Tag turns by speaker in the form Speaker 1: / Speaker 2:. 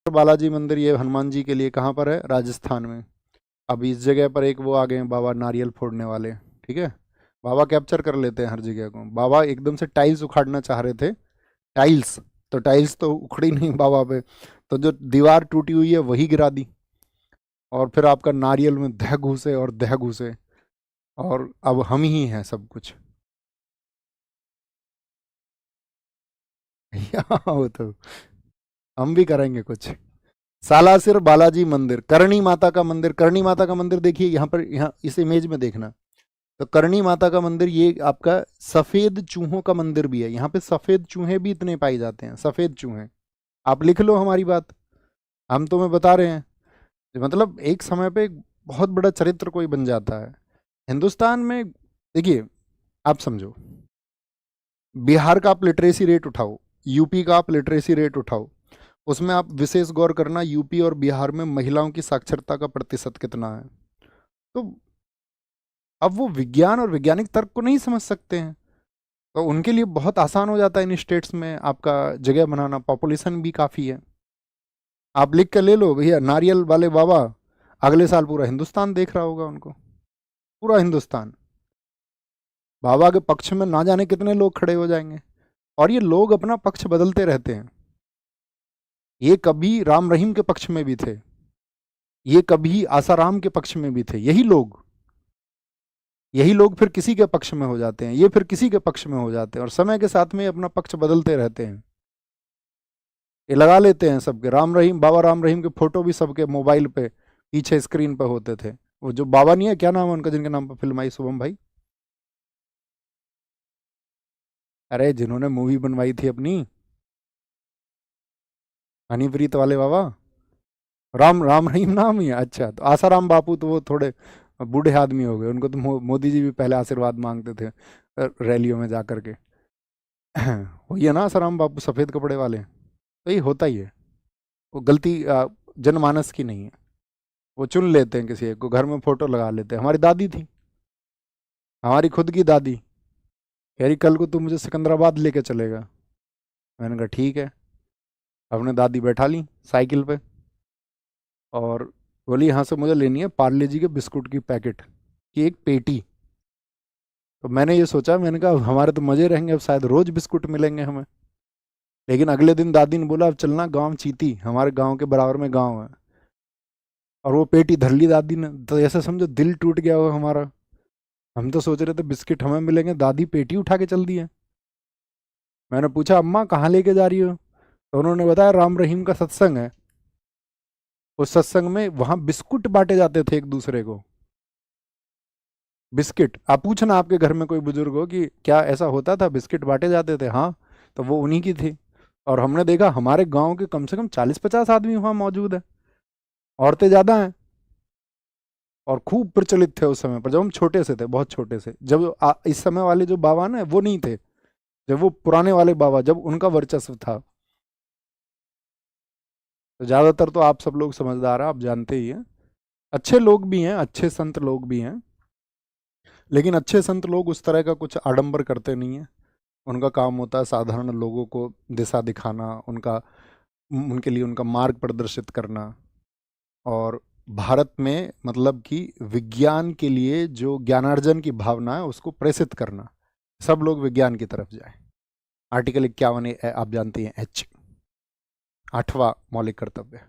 Speaker 1: बालाजी मंदिर ये हनुमान जी के लिए कहाँ पर है? राजस्थान में। अब इस जगह पर एक वो आ गए हैं बाबा नारियल फोड़ने वाले, ठीक है। बाबा कैप्चर कर लेते हैं हर जगह को। बाबा एकदम से टाइल्स उखाड़ना चाह रहे थे, टाइल्स, तो टाइल्स तो उखड़ी नहीं बाबा पे, तो जो दीवार टूटी हुई है वही गिरा दी, और फिर आपका नारियल में दह घुसे और दह घुसे, और अब हम ही हैं सब कुछ। या वो तो हम भी करेंगे कुछ। सालासिर बालाजी मंदिर, करणी माता का मंदिर। करणी माता का मंदिर देखिए यहाँ पर, यहाँ इस इमेज में देखना, तो करणी माता का मंदिर ये आपका सफेद चूहों का मंदिर भी है। यहाँ पे सफेद चूहे भी इतने पाए जाते हैं, सफेद चूहे। आप लिख लो हमारी बात, हम तुम्हें बता रहे हैं। मतलब एक समय पे एक बहुत बड़ा चरित्र कोई बन जाता है हिंदुस्तान में। देखिए, आप समझो, बिहार का आप लिटरेसी रेट उठाओ, यूपी का आप लिटरेसी रेट उठाओ, उसमें आप विशेष गौर करना यूपी और बिहार में महिलाओं की साक्षरता का प्रतिशत कितना है। तो अब वो विज्ञान और वैज्ञानिक तर्क को नहीं समझ सकते हैं, तो उनके लिए बहुत आसान हो जाता है इन स्टेट्स में आपका जगह बनाना, पॉपुलेशन भी काफ़ी है। आप लिख के ले लो भैया, नारियल वाले बाबा, अगले साल पूरा हिंदुस्तान देख रहा होगा उनको, पूरा हिंदुस्तान। बाबा के पक्ष में ना जाने कितने लोग खड़े हो जाएंगे, और ये लोग अपना पक्ष बदलते रहते हैं। ये कभी राम रहीम के पक्ष में भी थे, ये कभी आसाराम के पक्ष में भी थे, यही लोग फिर किसी के पक्ष में हो जाते हैं, ये फिर किसी के पक्ष में हो जाते हैं, और समय के साथ में अपना पक्ष बदलते रहते हैं। ये लगा लेते हैं सबके, राम रहीम, बाबा राम रहीम के फोटो भी सबके मोबाइल पे पीछे स्क्रीन पे होते थे। वो जो बाबा नहीं है, क्या नाम है उनका जिनके नाम पर फिल्म आई, शुभम भाई? अरे जिन्होंने मूवी बनवाई थी अपनी, हनीप्रीत वाले बाबा, राम राम रहीम नाम ही है। अच्छा, तो आसाराम बापू तो वो थोड़े बूढ़े आदमी हो गए, उनको तो मोदी जी भी पहले आशीर्वाद मांगते थे रैलियों में जा करके। वही है ना आसाराम बापू, सफ़ेद कपड़े वाले। तो ये होता ही है, वो गलती जनमानस की नहीं है। वो चुन लेते हैं किसी एक को, घर में फोटो लगा लेते हैं। हमारी दादी थी, हमारी खुद की दादी, कह रही कल को तू मुझे सिकंदराबाद लेके चलेगा। मैंने कहा ठीक है। अपने दादी बैठा ली साइकिल पे, और बोली यहाँ से मुझे लेनी है पार्ले जी के बिस्कुट की पैकेट की एक पेटी। तो मैंने ये सोचा, मैंने कहा हमारे तो मज़े रहेंगे, अब शायद रोज़ बिस्कुट मिलेंगे हमें। लेकिन अगले दिन दादी ने बोला अब चलना गांव चीती, हमारे गांव के बराबर में गांव है, और वो पेटी धर ली दादी ने। तो ऐसा समझो दिल टूट गया हो हमारा। हम तो सोच रहे थे बिस्किट हमें मिलेंगे, दादी पेटी उठा के चल दी है। मैंने पूछा अम्मा कहाँ लेके जा रही हो, तो उन्होंने बताया राम रहीम का सत्संग है, उस सत्संग में वहां बिस्कुट बांटे जाते थे एक दूसरे को। बिस्किट, आप पूछना आपके घर में कोई बुजुर्ग हो कि क्या ऐसा होता था, बिस्किट बांटे जाते थे? हाँ, तो वो उन्हीं की थी। और हमने देखा हमारे गांव के कम से कम 40-50 आदमी वहां मौजूद है, औरतें ज्यादा हैं, और खूब प्रचलित थे उस समय पर, जब हम छोटे से थे, बहुत छोटे से। जब इस समय वाले जो बाबा ना वो नहीं थे, जब वो पुराने वाले बाबा, जब उनका वर्चस्व था। तो ज्यादातर तो आप सब लोग समझदार हैं, आप जानते ही हैं। अच्छे लोग भी हैं, अच्छे संत लोग भी हैं, लेकिन अच्छे संत लोग उस तरह का कुछ आडंबर करते नहीं हैं। उनका काम होता है साधारण लोगों को दिशा दिखाना, उनका, उनके लिए उनका मार्ग प्रदर्शित करना, और भारत में मतलब कि विज्ञान के लिए जो ज्ञानार्जन की भावना है उसको प्रेषित करना। सब लोग विज्ञान की तरफ जाए। आर्टिकल 51 आप जानते हैं, H, 8वां मौलिक कर्तव्य।